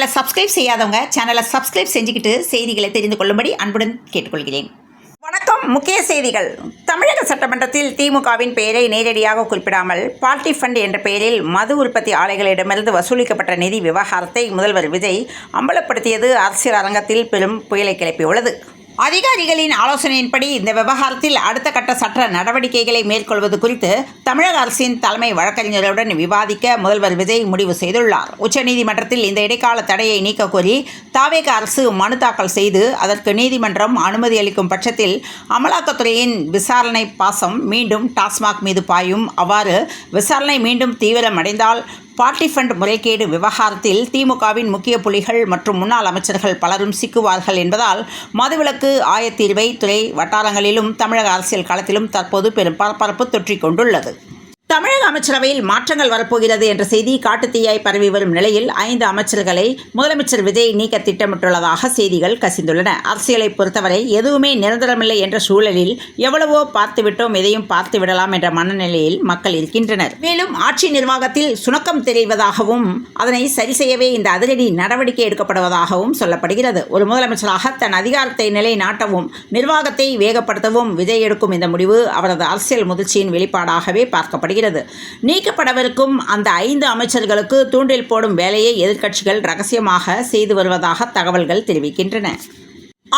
சேனலை சப்ஸ்கிரைப் செய்யாதவங்க சேனலை சப்ஸ்கிரைப் செஞ்சுக்கிட்டு செய்திகளை தெரிந்து கொள்ளும்படி அன்புடன் கேட்டுக்கொள்கிறேன். வணக்கம். முக்கிய செய்திகள். தமிழக சட்டமன்றத்தில் திமுகவின் பெயரை நேரடியாக குறிப்பிடாமல் பார்ட்டி ஃபண்ட் என்ற பெயரில் மது உற்பத்தி ஆலைகளிடமிருந்து வசூலிக்கப்பட்ட நிதி விவகாரத்தை முதல்வர் விஜய் அம்பலப்படுத்தியது அரசியல் அரங்கத்தில் பெரும் புயலை கிளப்பியுள்ளது. அதிகாரிகளின் ஆலோசனையின்படி இந்த விவகாரத்தில் அடுத்த கட்ட சட்ட நடவடிக்கைகளை மேற்கொள்வது குறித்து தமிழக அரசின் தலைமை வழக்கறிஞருடன் விவாதிக்க முதல்வர் விஜய் முடிவு செய்துள்ளார். உச்சநீதிமன்றத்தில் இந்த இடைக்கால தடையை நீக்க கோரி தாவேக அரசு மனு தாக்கல் செய்து அதற்கு நீதிமன்றம் அனுமதி அளிக்கும் பட்சத்தில் அமலாக்கத்துறையின் விசாரணை பாசம் மீண்டும் டாஸ்மாக் மீது பாயும். அவ்வாறு விசாரணை மீண்டும் தீவிரமடைந்தால் பார்ட்டி ஃபண்ட் முறைகேடு விவகாரத்தில் திமுகவின் முக்கிய புள்ளிகள் மற்றும் முன்னாள் அமைச்சர்கள் பலரும் சிக்குவார்கள் என்பதால் மதுவிலக்கு ஆயத்தீர்வை துறை வட்டாரங்களிலும் தமிழக அரசியல் களத்திலும் தற்போது பெரும் பரபரப்பு தொற்றிக் கொண்டுள்ளது. தமிழக அமைச்சரவையில் மாற்றங்கள் வரப்போகிறது என்ற செய்தி காட்டுத்தீயாய் பரவி வரும் நிலையில் 5 அமைச்சர்களை முதலமைச்சர் விஜய் நீக்க திட்டமிட்டுள்ளதாக செய்திகள் கசிந்துள்ளன. அரசியலை பொறுத்தவரை எதுவுமே நிரந்தரமில்லை என்ற சூழலில் எவ்வளவோ பார்த்துவிட்டோம், எதையும் பார்த்து விடலாம் என்ற மனநிலையில் மக்கள் இருக்கின்றனர். மேலும் ஆட்சி நிர்வாகத்தில் சுணக்கம் தெரிவதாகவும் அதனை சரி செய்யவே இந்த அதிரடி நடவடிக்கை எடுக்கப்படுவதாகவும் சொல்லப்படுகிறது. ஒரு முதலமைச்சராக தன் அதிகாரத்தை நிலைநாட்டவும் நிர்வாகத்தை வேகப்படுத்தவும் விஜய் எடுக்கும் இந்த முடிவு அவரது அரசியல் முதிர்ச்சியின் வெளிப்பாடாகவே பார்க்கப்படுகிறது. நீக்கப்படவிருக்கும் அந்த 5 அமைச்சர்களுக்கு தூண்டில் போடும் வேலையை எதிர்க்கட்சிகள் ரகசியமாக செய்து வருவதாக தகவல்கள் தெரிவிக்கின்றன.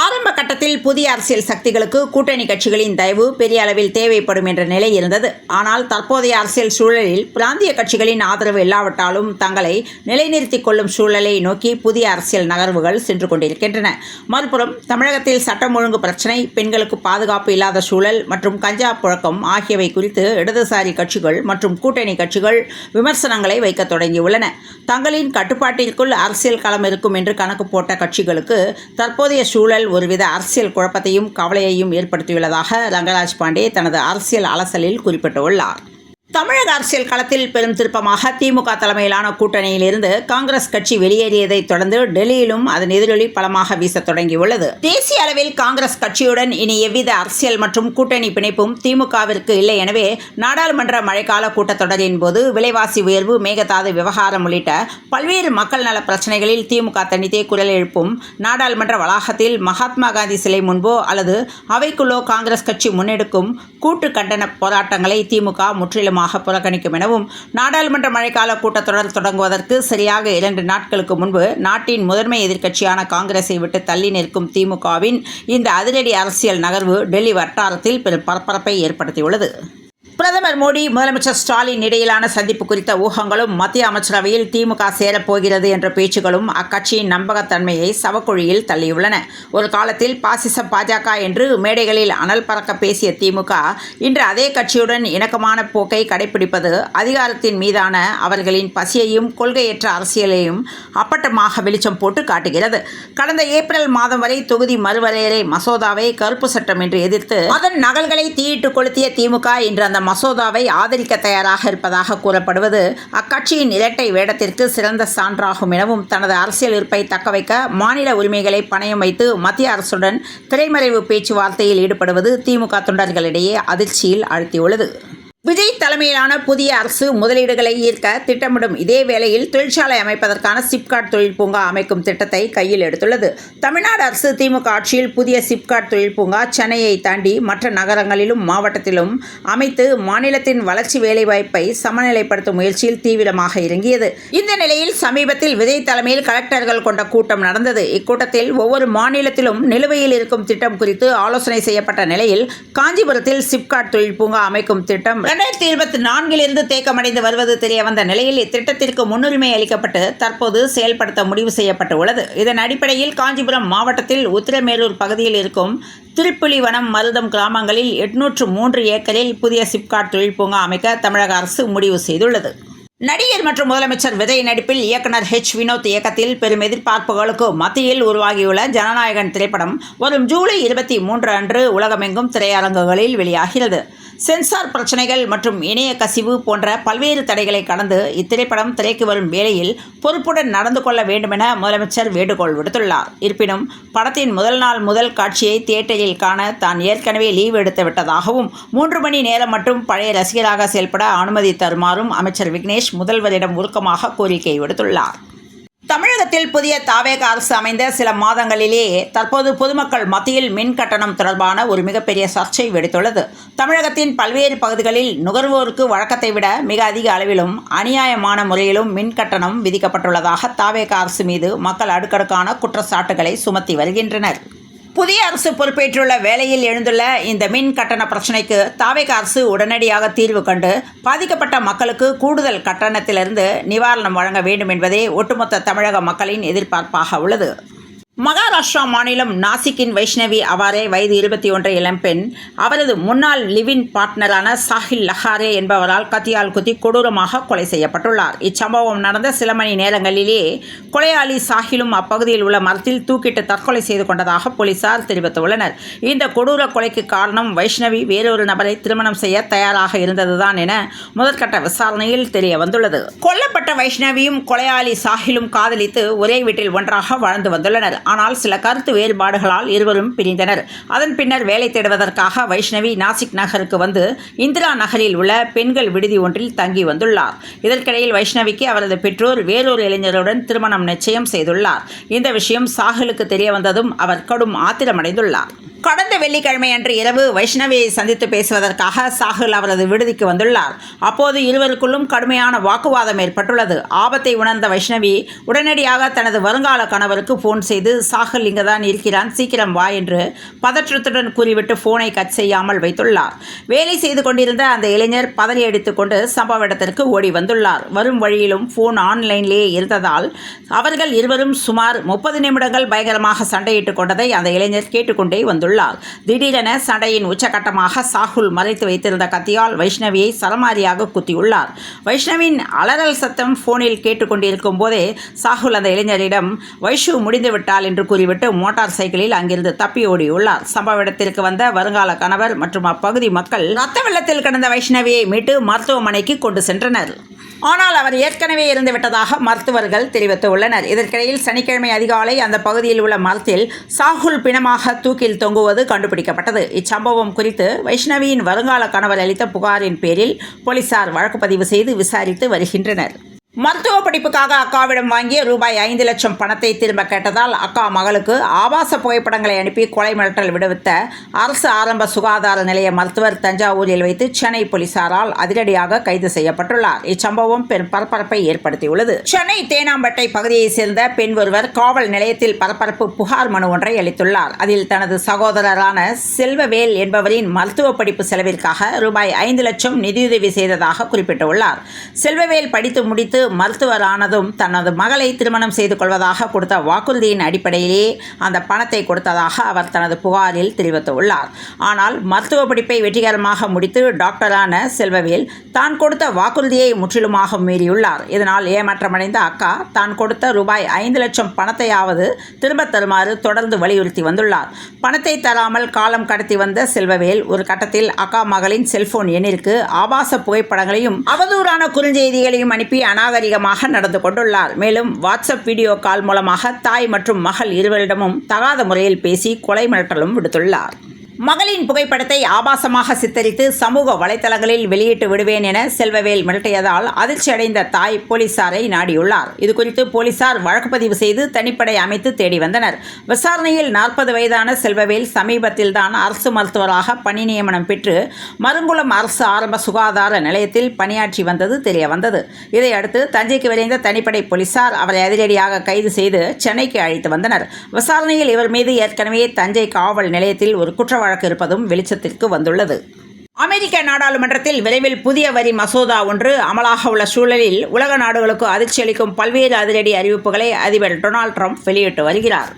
ஆரம்ப கட்டத்தில் புதிய அரசியல் சக்திகளுக்கு கூட்டணி கட்சிகளின் தயவு பெரிய அளவில் தேவைப்படும் என்ற நிலை இருந்தது. ஆனால் தற்போதைய அரசியல் சூழலில் பிராந்திய கட்சிகளின் ஆதரவு இல்லாவிட்டாலும் தங்களை நிலைநிறுத்திக் கொள்ளும் சூழலை நோக்கி புதிய அரசியல் நகர்வுகள் சென்று கொண்டிருக்கின்றன. மறுபுறம் தமிழகத்தில் சட்டம் ஒழுங்கு பிரச்சினை, பெண்களுக்கு பாதுகாப்பு இல்லாத சூழல் மற்றும் கஞ்சா புழக்கம் ஆகியவை குறித்து இடதுசாரி கட்சிகள் மற்றும் கூட்டணி கட்சிகள் விமர்சனங்களை வைக்க தொடங்கியுள்ளன. தங்களின் கட்டுப்பாட்டிற்குள் அரசியல் களம் இருக்கும் என்று கணக்கு போட்ட கட்சிகளுக்கு தற்போதைய சூழல் ஒருவித அரசியல் குழப்பத்தையும் கவலையையும் ஏற்படுத்தியுள்ளதாக ரங்கராஜ் பாண்டே தனது அரசியல் அலசலில் குறிப்பிட்டுள்ளார். தமிழக அரசியல் களத்தில் பெரும் திருப்பமாக திமுக தலைமையிலான கூட்டணியிலிருந்து காங்கிரஸ் கட்சி வெளியேறியதைத் தொடர்ந்து டெல்லியிலும் அதன் எதிரொலி பலமாக வீச தொடங்கியுள்ளது. தேசிய அளவில் காங்கிரஸ் கட்சியுடன் இனி எவ்வித அரசியல் மற்றும் கூட்டணி பிணைப்பும் திமுகவிற்கு இல்லை. எனவே நாடாளுமன்ற மழைக்கால கூட்டத்தொடரின் போது விலைவாசி உயர்வு, மேகதாது விவகாரம் உள்ளிட்ட பல்வேறு மக்கள் நல பிரச்சனைகளில் திமுக தனித்தே குரல் எழுப்பும். நாடாளுமன்ற வளாகத்தில் மகாத்மா காந்தி சிலை முன்போ அல்லது அவைக்குள்ளோ காங்கிரஸ் கட்சி முன்னெடுக்கும் கூட்டு கண்டன போராட்டங்களை திமுக முற்றிலும் புறக்கணிக்கும் எனவும் நாடாளுமன்ற மழைக்கால கூட்டத்தொடர் தொடங்குவதற்கு சரியாக 2 நாட்களுக்கு முன்பு நாட்டின் முதன்மை எதிர்க்கட்சியான காங்கிரஸை விட்டு தள்ளி நிற்கும் திமுகவின் இந்த அதிரடி அரசியல் நகர்வு டெல்லி வட்டாரத்தில் பெரும் பரபரப்பை ஏற்படுத்தியுள்ளது. பிரதமர் மோடி, முதலமைச்சர் ஸ்டாலின் இடையிலான சந்திப்பு குறித்த ஊகங்களும் மத்திய அமைச்சரவையில் திமுக சேரப்போகிறது என்ற பேச்சுகளும் அக்கட்சியின் நம்பகத்தன்மையை சவக்குழியில் தள்ளியுள்ளன. ஒரு காலத்தில் பாசிச பாஜக என்று மேடைகளில் அனல் பறக்க பேசிய திமுக இன்று அதே கட்சியுடன் இணக்கமான போக்கை கடைபிடிப்பது அதிகாரத்தின் மீதான அவர்களின் பசியையும் கொள்கையற்ற அரசியலையும் அப்பட்டமாக வெளிச்சம் போட்டு காட்டுகிறது. கடந்த ஏப்ரல் மாதம் வரை தொகுதி மறுவரையறை மசோதாவை கருப்பு சட்டம் என்று எதிர்த்து அதன் நகல்களை தீயிட்டு கொளுத்திய திமுக இன்று அந்த மசோதாவை ஆதரிக்க தயாராக இருப்பதாக கூறப்படுவது அக்கட்சியின் இரட்டை வேடத்திற்கு சிறந்த சான்றாகும் எனவும் தனது அரசியல் இருப்பை தக்கவைக்க மாநில உரிமைகளை பணயம் வைத்து மத்திய அரசுடன் திரைமறைவு பேச்சுவார்த்தையில் ஈடுபடுவது திமுக தொண்டர்களிடையே அதிர்ச்சியில் ஆழ்த்தியுள்ளது. விஜய் தலைமையிலான புதிய அரசு முதலீடுகளை ஈர்க்க திட்டமிடும் இதே வேளையில் தொழிற்சாலை அமைப்பதற்கான சிப்காட் தொழில் பூங்கா அமைக்கும் திட்டத்தை கையில் எடுத்துள்ளது. தமிழ்நாடு அரசு திமுக ஆட்சியில் புதிய சிப்காட் தொழில் பூங்கா சென்னையை தாண்டி மற்ற நகரங்களிலும் மாவட்டத்திலும் அமைத்து மாநிலத்தின் வளர்ச்சி வேலைவாய்ப்பை சமநிலைப்படுத்தும் முயற்சியில் தீவிரமாக இறங்கியது. இந்த நிலையில் சமீபத்தில் விஜய் தலைமையில் கலெக்டர்கள் கொண்ட கூட்டம் நடந்தது. இக்கூட்டத்தில் ஒவ்வொரு மாநிலத்திலும் நிலுவையில் இருக்கும் திட்டம் குறித்து ஆலோசனை செய்யப்பட்ட நிலையில் காஞ்சிபுரத்தில் சிப்காட் தொழில் பூங்கா அமைக்கும் திட்டம் 2024 தேக்கமடைந்து வருவது தெரிய வந்த நிலையில் இத்திட்டத்திற்கு முன்னுரிமை அளிக்கப்பட்டு தற்போது செயல்படுத்த முடிவு செய்யப்பட்டுள்ளது. இதன் அடிப்படையில் காஞ்சிபுரம் மாவட்டத்தில் உத்திரமேரூர் பகுதியில் இருக்கும் திருப்புலிவனம், மருதம் கிராமங்களில் 803 ஏக்கரில் புதிய சிப்காட் தொழில் பூங்கா அமைக்க தமிழக அரசு முடிவு செய்துள்ளது. நடிகர் மற்றும் முதலமைச்சர் விஜய் நடிப்பில் இயக்குனர் வினோத் இயக்கத்தில் பெரும் எதிர்பார்ப்புகளுக்கு மத்தியில் உருவாகியுள்ள ஜனநாயகன் திரைப்படம் வரும் ஜூலை 23 அன்று உலகமெங்கும் திரையரங்குகளில் வெளியாகிறது. சென்சார் பிரச்சனைகள் மற்றும் இணைய கசிவு போன்ற பல்வேறு தடைகளை கடந்து இத்திரைப்படம் திரைக்கு வரும் வேளையில் பொறுப்புடன் நடந்து கொள்ள வேண்டுமென முதலமைச்சர் வேண்டுகோள் விடுத்துள்ளார். இருப்பினும் படத்தின் முதல் நாள் முதல் காட்சியை தியேட்டரில் காண தான் ஏற்கனவே லீவ் எடுத்து விட்டதாகவும் 3 மணி நேரம் மட்டும் பழைய ரசிகராக செயல்பட அனுமதி தருமாறும் அமைச்சர் விக்னேஷ் முதல்வரிடம் உருக்கமாக கோரிக்கை விடுத்துள்ளார். தமிழகத்தில் புதிய தாவேக அரசு அமைந்த சில மாதங்களிலேயே தற்போது பொதுமக்கள் மத்தியில் மின் கட்டணம் தொடர்பான ஒரு மிகப்பெரிய சர்ச்சை வெடித்துள்ளது. தமிழகத்தின் பல்வேறு பகுதிகளில் நுகர்வோருக்கு வழக்கத்தை விட மிக அதிக அளவிலும் அநியாயமான முறையிலும் மின் கட்டணம் விதிக்கப்பட்டுள்ளதாக தாவேக அரசு மீது மக்கள் அடுக்கடுக்கான குற்றச்சாட்டுகளை சுமத்தி வருகின்றனர். புதிய அரசு பொறுப்பேற்றுள்ள வேளையில் எழுந்துள்ள இந்த மின் கட்டண பிரச்சினைக்கு தாவேக அரசு உடனடியாக தீர்வு கண்டு பாதிக்கப்பட்ட மக்களுக்கு கூடுதல் கட்டணத்திலிருந்து நிவாரணம் வழங்க வேண்டும் என்பதே ஒட்டுமொத்த தமிழக மக்களின் எதிர்பார்ப்பாக உள்ளது. மகாராஷ்டிரா மாநிலம் நாசிக்கின் வைஷ்ணவி அவாரே வயது 21 இளம்பெண் அவரது முன்னாள் லிவின் பார்ட்னரான சாஹில் லஹாரே என்பவரால் கத்தியால் குத்தி கொடூரமாக கொலை செய்யப்பட்டுள்ளார். இச்சம்பவம் நடந்த சில மணி நேரங்களிலேயே கொலையாளி சாஹிலும் அப்பகுதியில் உள்ள மரத்தில் தூக்கிட்டு தற்கொலை செய்து கொண்டதாக போலீசார் தெரிவித்துள்ளனர். இந்த கொடூர கொலைக்கு காரணம் வைஷ்ணவி வேறொரு நபரை திருமணம் செய்ய தயாராக இருந்ததுதான் என முதற்கட்ட விசாரணையில் தெரிய வந்துள்ளது. கொல்லப்பட்ட வைஷ்ணவியும் கொலையாளி சாஹிலும் காதலித்து ஒரே வீட்டில் ஒன்றாக வாழ்ந்து வந்துள்ளனர். ஆனால் சில கருத்து வேறுபாடுகளால் இருவரும் பிரிந்தனர். அதன் பின்னர் வேலை தேடுவதற்காக வைஷ்ணவி நாசிக் நகருக்கு வந்து இந்திரா நகரில் உள்ள பெண்கள் விடுதி ஒன்றில் தங்கி வந்துள்ளார். இதற்கிடையில் வைஷ்ணவிக்கு அவரது பெற்றோர் வேறொரு இளைஞருடன் திருமணம் நிச்சயம் செய்துள்ளார். இந்த விஷயம் சாஹிலுக்கு தெரிய வந்ததும் அவர் கடும் ஆத்திரமடைந்துள்ளார். கடந்த வெள்ளிக்கிழமை அன்று இரவு வைஷ்ணவியை சந்தித்து பேசுவதற்காக சாஹில் அவரது விடுதிக்கு வந்துள்ளார். அப்போது இருவருக்குள்ளும் கடுமையான வாக்குவாதம் ஏற்பட்டுள்ளது. ஆபத்தை உணர்ந்த வைஷ்ணவி உடனடியாக தனது வருங்கால கணவருக்கு போன் செய்து சாஹில் இங்குதான் இருக்கிறான், சீக்கிரம் வா என்று பதற்றத்துடன் கூறிவிட்டு போனை கட் செய்யாமல் வைத்துள்ளார். வேலை செய்து கொண்டிருந்த அந்த இளைஞர் பதறி அடித்துக் கொண்டு சம்பவ இடத்திற்கு ஓடி வந்துள்ளார். வரும் வழியிலும் போன் ஆன்லைனிலேயே இருந்ததால் அவர்கள் இருவரும் சுமார் 30 நிமிடங்கள் பயங்கரமாக சண்டையிட்டுக் கொண்டதை அந்த இளைஞர் கேட்டுக்கொண்டே வந்துள்ளார். திடீரென சண்டையின் உச்சகட்டமாக சாஹுல் மறைத்து வைத்திருந்த கத்தியால் வைஷ்ணவியை சரமாரியாக குத்தியுள்ளார். வைஷ்ணவின் அலறல் சத்தம் போனில் கேட்டுக்கொண்டிருக்கும் போதே சாஹுல் அந்த இளைஞரிடம் வைஷு முடிந்துவிட்டால் என்று கூறிவிட்டு மோட்டார் சைக்கிளில் அங்கிருந்து தப்பி ஓடியுள்ளார். சம்பவ இடத்திற்கு வந்த வருங்கால கணவர் மற்றும் அப்பகுதி மக்கள் ரத்த வெள்ளத்தில் கிடந்த வைஷ்ணவியை மீட்டு மருத்துவமனைக்கு கொண்டு சென்றனர். ஆனால் அவர் ஏற்கனவே இறந்துவிட்டதாக மருத்துவர்கள் தெரிவித்துள்ளனர். இதற்கிடையில் சனிக்கிழமை அதிகாலை அந்த பகுதியில் உள்ள மரத்தில் சாஹுல் பிணமாக தூக்கில் தொங்குவது கண்டுபிடிக்கப்பட்டது. இச்சம்பவம் குறித்து வைஷ்ணவியின் வருங்கால கணவர் அளித்த புகாரின் பேரில் போலீசார் வழக்கு பதிவு செய்து விசாரித்து வருகின்றனர். மருத்துவ படிப்புக்காக அக்காவிடம் வாங்கிய ரூபாய் 5 லட்சம் பணத்தை திரும்ப கேட்டதால் அக்கா மகளுக்கு ஆபாச புகைப்படங்களை அனுப்பி கொலை மிரட்டல் விடுவித்த அரசு ஆரம்ப சுகாதார நிலைய மருத்துவர் தஞ்சாவூரில் வைத்து சென்னை போலீசாரால் அதிரடியாக கைது செய்யப்பட்டுள்ளார். இச்சம்பவம் பெரும் பரபரப்பை ஏற்படுத்தியுள்ளது. சென்னை தேனாம்பேட்டை பகுதியைச் சேர்ந்த பெண் ஒருவர் காவல் நிலையத்தில் பரபரப்பு புகார் மனு ஒன்றை அளித்துள்ளார். அதில் தனது சகோதரரான செல்வவேல் என்பவரின் மருத்துவ படிப்பு செலவிற்காக ரூபாய் 5 லட்சம் நிதியுதவி செய்ததாக குறிப்பிட்டுள்ளார். செல்வவேல் படித்து முடித்து மருத்துவரானதும் தனது மகளை திருமணம் செய்து கொள்வதாக கொடுத்த வாக்குறுதியின் அடிப்படையிலே அந்த பணத்தை கொடுத்ததாக அவர் தனது புகாரில் தெரிவித்துள்ளார். ஆனால் மருத்துவ படிப்பை வெற்றிகரமாக முடித்து டாக்டரான செல்வவேல் தான் கொடுத்த வாக்குறுதியை முற்றிலுமாக மீறியுள்ளார். இதனால் ஏமாற்றமடைந்த அக்கா தான் கொடுத்த ரூபாய் 5 லட்சம் பணத்தையாவது திரும்பத் தருமாறு தொடர்ந்து வலியுறுத்தி வந்துள்ளார். பணத்தை தராமல் காலம் கடத்தி வந்த செல்வவேல் ஒரு கட்டத்தில் அக்கா மகளின் செல்போன் எண்ணிற்கு ஆபாச புகைப்படங்களையும் அவதூறான குறுஞ்செய்திகளையும் அனுப்பி நாகரிகமாக நடந்து கொண்டுள்ளார். மேலும் வாட்ஸ்அப் வீடியோ கால் மூலமாக தாய் மற்றும் மகள் இருவரிடமும் தகாத முறையில் பேசி கொலை மிரட்டலும் விடுத்துள்ளார். மகளின் புகைப்படத்தை ஆபாசமாக சித்தரித்து சமூக வலைதளங்களில் வெளியிட்டு விடுவேன் என செல்வவேல் மிரட்டியதால் அதிர்ச்சியடைந்த தாய் போலீசாரை நாடியுள்ளார். இதுகுறித்து போலீசார் வழக்கு பதிவு செய்து தனிப்படை அமைத்து தேடி வந்தனர். விசாரணையில் 40 வயதான செல்வவேல் சமீபத்தில் தான் அரசு மருத்துவராக பணி நியமனம் பெற்று மருங்குளம் அரசு ஆரம்ப சுகாதார நிலையத்தில் பணியாற்றி வந்தது தெரிய வந்தது. இதையடுத்து தஞ்சைக்கு விரைந்த தனிப்படை போலீசார் அவரை அதிரடியாக கைது செய்து சென்னைக்கு அழைத்து வந்தனர். விசாரணையில் இவர் மீது ஏற்கனவே தஞ்சை காவல் நிலையத்தில் ஒரு குற்ற வழக்கு இருப்பதும் வெளிச்சத்திற்கு வந்துள்ளது. அமெரிக்க நாடாளுமன்றத்தில் விரைவில் புதிய வரி மசோதா ஒன்று அமலாக உள்ள சூழலில் உலக நாடுகளுக்கு அதிர்ச்சி அளிக்கும் பல்வேறு அதிரடி அறிவிப்புகளை அதிபர் டொனால்ட் ட்ரம்ப் வெளியிட்டு வருகிறார்.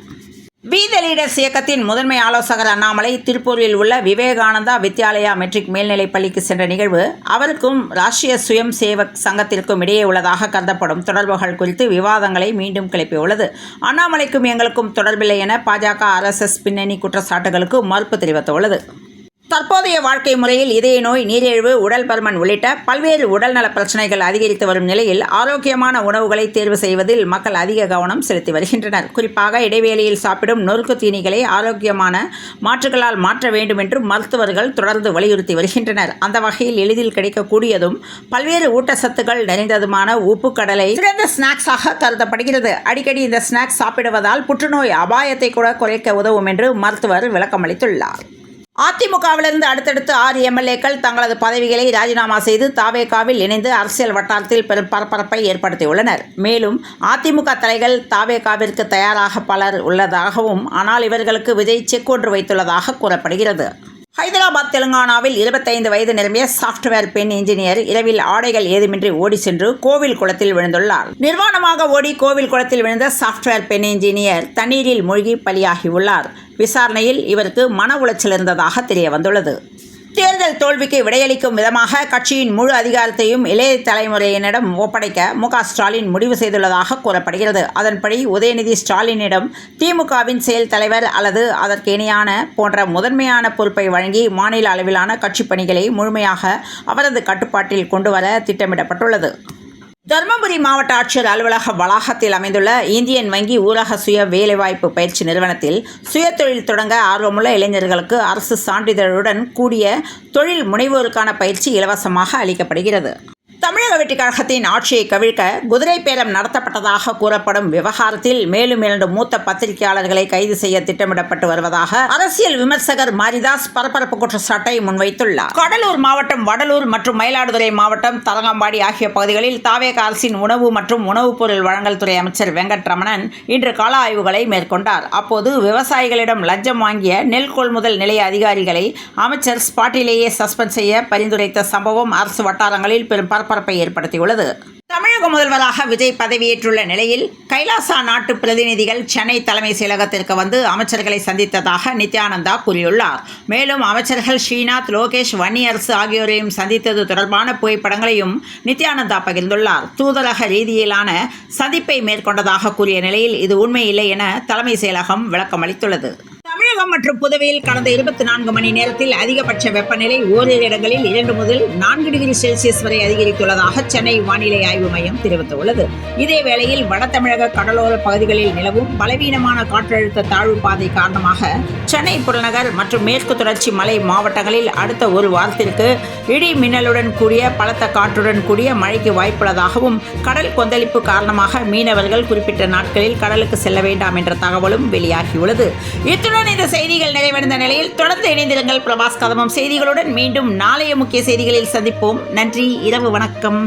பி த லீடர்ஸ் இயக்கத்தின் முதன்மை ஆலோசகர் அண்ணாமலை திருப்பூரில் உள்ள விவேகானந்தா வித்யாலயா மெட்ரிக் மேல்நிலைப் பள்ளிக்கு சென்ற நிகழ்வு அவருக்கும் ராஷ்டிரிய சுயம் சேவக் சங்கத்திற்கும் இடையே உள்ளதாக கருதப்படும் தொடர்புகள் குறித்து விவாதங்களை மீண்டும் கிளப்பியுள்ளது. அண்ணாமலைக்கும் எங்களுக்கும் தொடர்பில்லை என பாஜக RSS பின்னணி குற்றச்சாட்டுகளுக்கு மறுப்பு தெரிவித்துள்ளது. தற்போதைய வாழ்க்கை முறையில் இதய நோய், நீரிழிவு, உடல் பருமன் உள்ளிட்ட பல்வேறு உடல்நல பிரச்சனைகள் அதிகரித்து வரும் நிலையில் ஆரோக்கியமான உணவுகளை தேர்வு செய்வதில் மக்கள் அதிக கவனம் செலுத்தி வருகின்றனர். குறிப்பாக இடைவேளையில் சாப்பிடும் நொறுக்கு தீனிகளை ஆரோக்கியமான மாற்றுகளால் மாற்ற வேண்டும் என்று மருத்துவர்கள் தொடர்ந்து வலியுறுத்தி வருகின்றனர். அந்த வகையில் எளிதில் கிடைக்கக்கூடியதும் பல்வேறு ஊட்டச்சத்துக்கள் நிறைந்ததுமான உப்பு கடலை சிறந்த ஸ்நாக்ஸாக கருதப்படுகிறது. அடிக்கடி இந்த ஸ்நாக்ஸ் சாப்பிடுவதால் புற்றுநோய் அபாயத்தை கூட குறைக்க உதவும் என்று மருத்துவர் விளக்கமளித்துள்ளார். அதிமுகவிலிருந்து அடுத்தடுத்து 6 எம்எல்ஏக்கள் தங்களது பதவிகளை ராஜினாமா செய்து தாவேகாவில் இணைந்து அரசியல் வட்டாரத்தில் பெரும் பரபரப்பை ஏற்படுத்தியுள்ளனர். மேலும் அதிமுக தலைகள் தாவேகாவிற்கு தயாராக பலர் உள்ளதாகவும், ஆனால் இவர்களுக்கு விஜய் செக் ஒன்று வைத்துள்ளதாக கூறப்படுகிறது. ஹைதராபாத், தெலுங்கானாவில் 25 வயது நிரம்பிய சாப்ட்வேர் பெண் இன்ஜினியர் இரவில் ஆடைகள் ஏதுமின்றி ஓடி சென்று கோவில் குளத்தில் விழுந்துள்ளார். நிர்வாணமாக ஓடி கோவில் குளத்தில் விழுந்த சாப்ட்வேர் பெண் இன்ஜினியர் தண்ணீரில் மூழ்கி பலியாகியுள்ளார். விசாரணையில் இவருக்கு மன உளைச்சல் இருந்ததாக தெரிய வந்துள்ளது. தேர்தல் தோல்விக்கு விடையளிக்கும் விதமாக கட்சியின் முழு அதிகாரத்தையும் இளைய தலைமுறையினரிடம் ஒப்படைக்க மு.க. ஸ்டாலின் முடிவு செய்துள்ளதாக கூறப்படுகிறது. அதன்படி உதயநிதி ஸ்டாலினிடம் திமுகவின் செயல் தலைவர் அல்லது அதற்கு இணையான போன்ற முதன்மையான பொறுப்பை வழங்கி மாநில அளவிலான கட்சி பணிகளை முழுமையாக அவரது கட்டுப்பாட்டில் கொண்டுவர திட்டமிடப்பட்டுள்ளது. தருமபுரி மாவட்ட ஆட்சியர் அலுவலக வளாகத்தில் அமைந்துள்ள இந்தியன் வங்கி ஊரக சுய வேலைவாய்ப்பு பயிற்சி நிறுவனத்தில் சுயதொழில் தொடங்க ஆர்வமுள்ள இளைஞர்களுக்கு அரசு சான்றிதழுடன் கூடிய தொழில் முனைவோருக்கான பயிற்சி இலவசமாக அளிக்கப்படுகிறது. தமிழக வெற்றிக் கழகத்தின் ஆட்சியை கவிழ்க்க குதிரை பேரம் நடத்தப்பட்டதாக கூறப்படும் விவகாரத்தில் மேலும் 2 மூத்த பத்திரிகையாளர்களை கைது செய்ய திட்டமிடப்பட்டு வருவதாக அரசியல் விமர்சகர் மாரிதாஸ் பரபரப்பு குற்றச்சாட்டை முன்வைத்துள்ளார். கடலூர் மாவட்டம் வடலூர் மற்றும் மயிலாடுதுறை மாவட்டம் தரங்கம்பாடி ஆகிய பகுதிகளில் தாவேக அரசின் உணவு மற்றும் உணவுப் பொருள் வழங்கல் துறை அமைச்சர் வெங்கட்ரமணன் இன்று கள ஆய்வுகளை மேற்கொண்டார். அப்போது விவசாயிகளிடம் லஞ்சம் வாங்கிய நெல் கொள்முதல் நிலைய அதிகாரிகளை அமைச்சர் ஸ்பாட்டிலேயே சஸ்பெண்ட் செய்ய பரிந்துரைத்த சம்பவம் அரசு வட்டாரங்களில் பெரும் பரப்பரப்பை ஏற்படுத்தியுள்ளது. தமிழக முதல்வராக விஜய் பதவியேற்றுள்ள நிலையில் கைலாசா நாட்டு பிரதிநிதிகள் சென்னை தலைமை செயலகத்திற்கு வந்து அமைச்சர்களை சந்தித்ததாக நித்யானந்தா கூறியுள்ளார். மேலும் அமைச்சர்கள் ஸ்ரீநாத், லோகேஷ், வன்னியரசு ஆகியோரையும் சந்தித்தது தொடர்பான புகைப்படங்களையும் நித்யானந்தா பகிர்ந்துள்ளார். தூதரக ரீதியிலான சந்திப்பை மேற்கொண்டதாக கூறிய நிலையில் இது உண்மையில்லை என தலைமை செயலகம் விளக்கமளித்துள்ளது. தமிழகம் மற்றும் புதுவையில் கடந்த 24 மணி நேரத்தில் அதிகபட்ச வெப்பநிலை ஓரிரு இடங்களில் 2 முதல் 4 டிகிரி செல்சியஸ் வரை அதிகரித்துள்ளதாக சென்னை வானிலை ஆய்வு மையம் தெரிவித்துள்ளது. இதேவேளையில் வட தமிழக கடலோர பகுதிகளில் நிலவும் பலவீனமான காற்றழுத்த தாழ்வு பாதை காரணமாக சென்னை புறநகர் மற்றும் மேற்கு தொடர்ச்சி மலை மாவட்டங்களில் அடுத்த ஒரு வாரத்திற்கு இடி மின்னலுடன் கூடிய பலத்த காற்றுடன் கூடிய மழைக்கு வாய்ப்புள்ளதாகவும், கடல் கொந்தளிப்பு காரணமாக மீனவர்கள் குறிப்பிட்ட நாட்களில் கடலுக்கு செல்ல வேண்டாம் என்ற தகவலும் வெளியாகியுள்ளது. இத்துடன் இந்த செய்திகள் நிறைவடைந்த நிலையில் தொடர்ந்து இணைந்திருங்கள் பிரபாஸ் கதம்பம் செய்திகளுடன். மீண்டும் நாளைய முக்கிய செய்திகளில் சந்திப்போம். நன்றி. இரவு வணக்கம்.